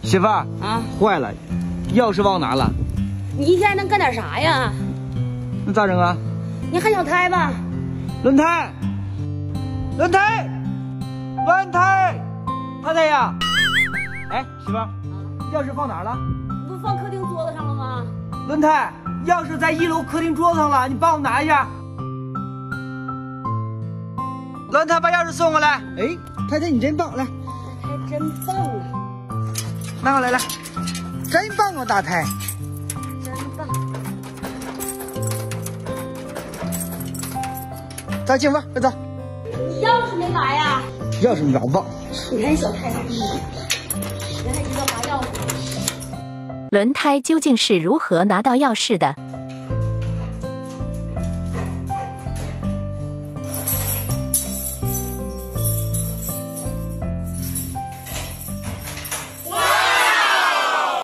媳妇儿啊，坏了，钥匙忘拿了。你一天能干点啥呀？那咋整啊？你还想胎吧？轮胎，轮胎，轮胎，太太呀！哎，媳妇儿，钥匙放哪儿了？你不放客厅桌子上了吗？轮胎，钥匙在1楼客厅桌子上了，你帮我拿一下。轮胎，把钥匙送过来。哎，太太你真棒，来，还真棒啊！拿过来，来，真棒啊，大太。真棒！咱进屋，快走。你钥匙没拿呀？钥匙拿忘。你看小太太，你还知道拿钥匙？轮胎究竟是如何拿到钥匙的？